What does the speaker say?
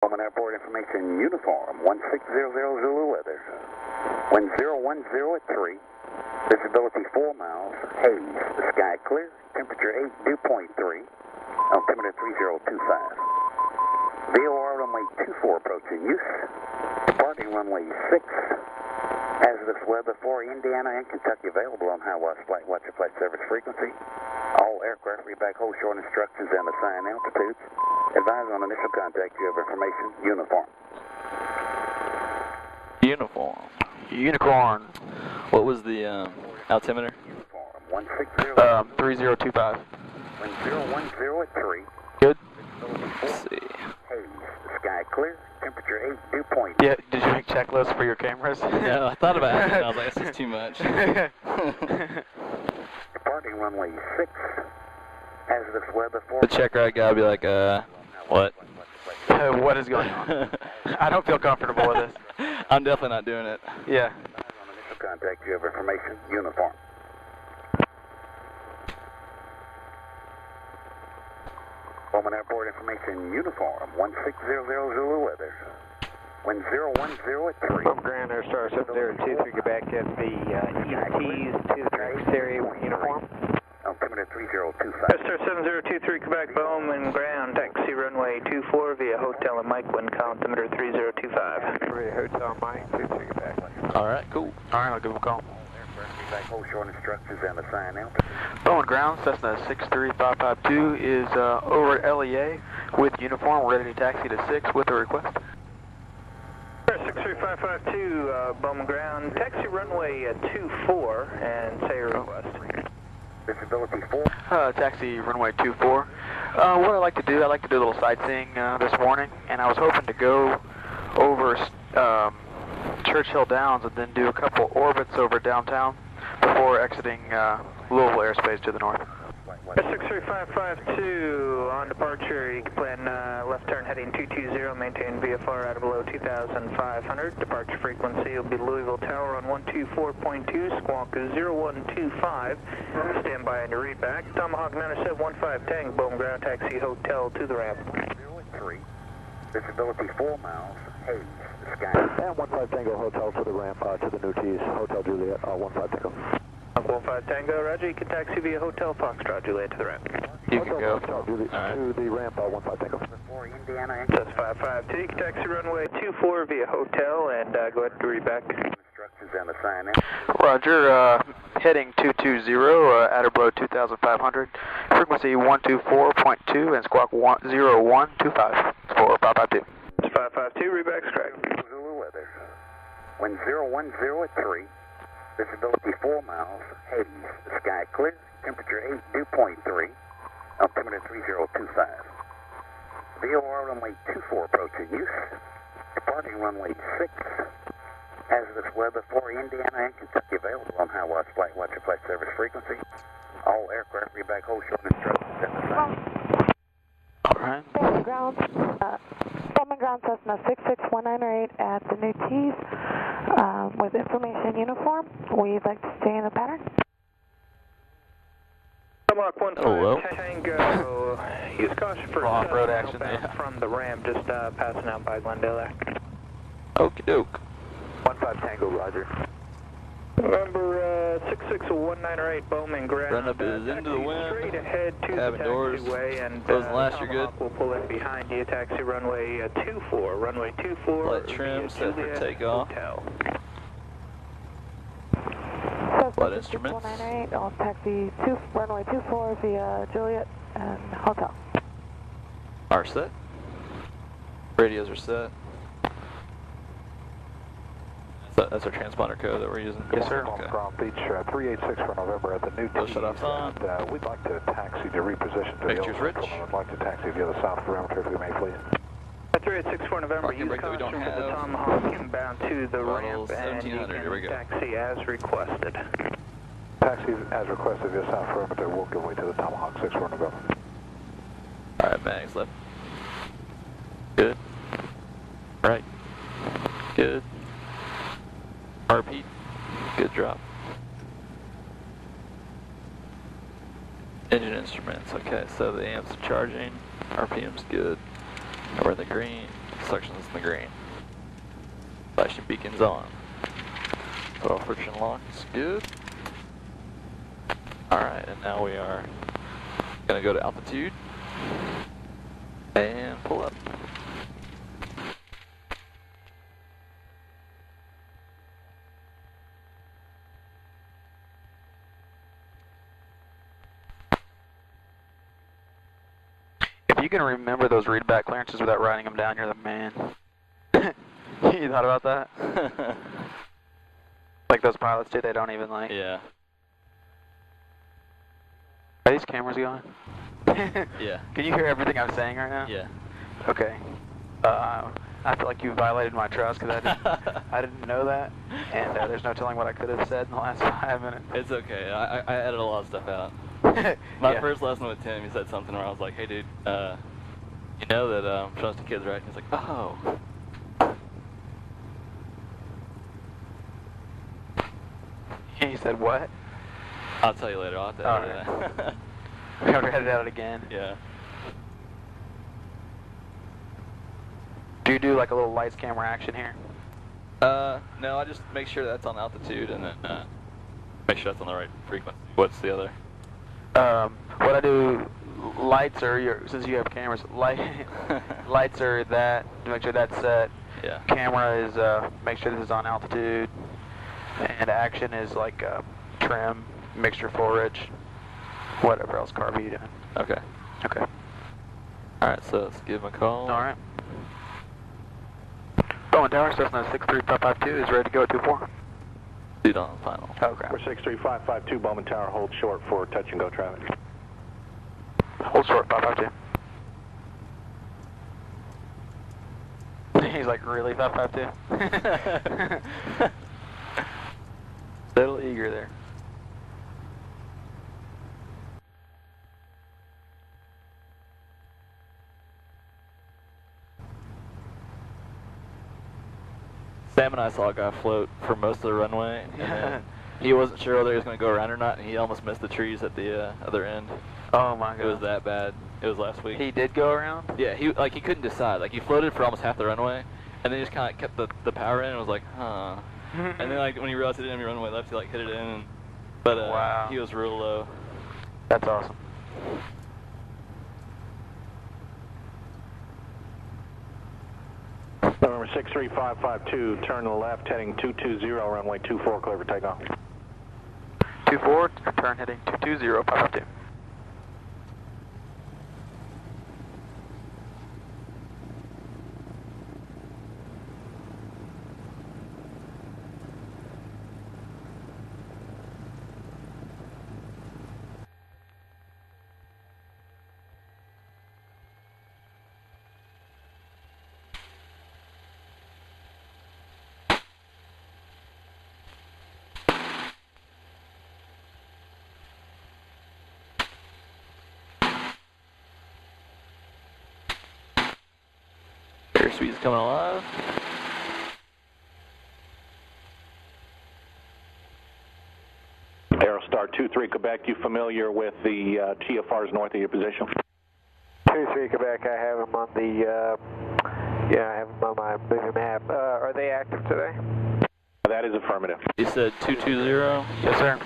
Bowman Airport information uniform 1600 Zulu weather. Wind 010 at 3. Visibility 4 miles. Haze. The sky clear. Temperature 8, dew point 3. Altimeter 3025. VOR runway 24 approaching use. Departing runway 6. Hazardous weather for Indiana and Kentucky available on High Watch Flight Watcher Flight Service frequency. All aircraft read back hold short instructions and assign altitudes. Advise on initial contact you have information. Uniform. Uniform. Unicorn. What was the altimeter? Uniform 160. 3025. Wind 010 at 3. Good. Let's see. Haze. The sky clear. Temperature 8, dew point. Yeah, did you make checklists for your cameras? No, I thought about it. I was like, this is too much. Departing runway 6. Hazardous weather for The check ride guy will be like, what? What is going on? I don't feel comfortable with this. I'm definitely not doing it. Yeah. On initial contact you have information. Uniform. Bowman Airport information uniform 1600 Zulu weather. Wind 010 at 3. Bowman Ground Air Star 7023, get back at the EMTs to the traffic area uniform. Altimeter 3025. Air Star 7023, Quebec, Bowman Ground, taxi runway 24 via Hotel and Mike, wind calm, altimeter 3025. Via Hotel Mike, please take it back. Alright, cool. Alright, I'll give him a call. Back hold short instructions and assign altitude. Bowman Ground, Cessna 63552 is over at LEA with uniform, ready to taxi to 6 with a request. 63552, Bowman Ground, taxi runway 24 and say your request. Visibility 4. Taxi runway 24. What I like to do a little sightseeing this morning, and I was hoping to go over Churchill Downs and then do a couple orbits over downtown before exiting Louisville airspace to the north. 63552 on departure, you can plan left turn heading 220, maintain VFR out of below 2,500. Departure frequency will be Louisville Tower on 124.2, squawk 0125. Stand by on your read back. Tomahawk 9715 Tango, Bowman Ground, taxi hotel to the ramp. 3. Visibility 4 miles. Haze. The sky. And 15 Tango Hotel to the ramp, to the new T's, Hotel Juliet, 15 Tango. 15 Tango, Roger, you can taxi via Hotel Foxtrot Juliet to the ramp. You can go. Hotel Juliet to the ramp, 15 Tango. For Indiana. That's 552, you can taxi runway 24 via Hotel and go ahead and read back. Instructions and assign altitude. Roger, heading 220, out of below 2,500. Frequency 124.2 and squawk 0125 for 552. It's 552, read back's correct. Zulu weather. Wind 010 at 3. Visibility 4 miles. Haze. The sky clear. Temperature 8, dew point 3. Altimeter 3025. VOR runway 24 approaching use. Departing runway 6. Hazardous weather for Indiana and Kentucky available on High Watch Flight Watcher Flight Service frequency. All aircraft read back hold short instructions at the time. Alright. Bowman Ground, Cessna 66198 at the new T's with information uniform. We'd like to stay in the pattern. Tomahawk 15 Tango, use caution for off-road action from the ramp, just passing out by Glendale there. Okie doke. 15 Tango, Roger. Number 66198 Bowman Ground. Run up is into the wind. Straight ahead to Cabin the doors. taxiway and Closing last, you're good. Tomahawk will pull in behind you. Taxi runway 24. Runway 24. Light trim, set for takeoff. Hotel. Flight instruments. 66198, I'll taxi runway 24 via Juliet and Hotel. Are set. Radios are set. That's our transponder code that we're using. Yes, sir. Okay. Palm Beach 386 for November at the new Those T's. shut off on. And we'd like to taxi to reposition to Mixture's the rich. I'd like to taxi via the south perimeter if we may, please. 3864 November, Parking use brake that we don't caution for the have. Tomahawk inbound to the Throttle ramp and you 1700, here we can go. taxi as requested. Taxi as requested via south perimeter. We'll give way to the Tomahawk 64 November. Alright, mags left. Good. Right. Good. RP. Good drop. Engine instruments. Okay, so the amps are charging. RPM's good. We're in the green. Instructions in the green. Flashing beacons on. Put off friction locks. Good. Alright, and now we are going to go to altitude. And pull up. If you can remember those readback clearances without writing them down, you're the man. You thought about that? Like those pilots do, they don't even like. Yeah. Are these cameras going? Yeah. Can you hear everything I'm saying right now? Yeah. Okay. I feel like you violated my trust because I didn't know that, and there's no telling what I could have said in the last 5 minutes. It's okay. I edited a lot of stuff out. My first lesson with Tim, he said something where I was like, hey dude, you know that trust the kids, right? And he's like, oh. He said what? I'll tell you later. I'll have to edit that. We have to edit out again. Yeah. Do you do like a little lights, camera, action here? No, I just make sure that's on altitude and then make sure that's on the right frequency. What's the other? What I do, lights are your, since you have cameras, lights are that, to make sure that's set. Yeah. Camera is, make sure this is on altitude. And action is like trim, mixture full rich, whatever else carb are you doing. Okay. Okay. Alright, so let's give him a call. Alright. Bowman Tower, Cessna 63552 is ready to go at 24. Dude on the final. Okay. We're 63552, Bowman Tower, hold short for touch and go traffic. Hold short, 552. He's like, really, 552? A little eager there. Sam and I saw a guy float for most of the runway, and then he wasn't sure whether he was going to go around or not, and he almost missed the trees at the other end. Oh my god. It was that bad. It was last week. He did go around? Yeah, he couldn't decide. Like, he floated for almost half the runway, and then he just kind of kept the power in and was like, huh. And then, like, when he realized he didn't have any runway left, he, like, hit it in. But wow. He was real low. That's awesome. November 63552, turn to the left, heading 220, runway 24, clear for takeoff. 24, turn heading 220, 552. Airspeed's coming alive. Aerostar 23 Quebec, you familiar with the TFRs north of your position? 23 Quebec, I have them on the, I have them on my movie map. Are they active today? That is affirmative. You said 220? Yes, sir.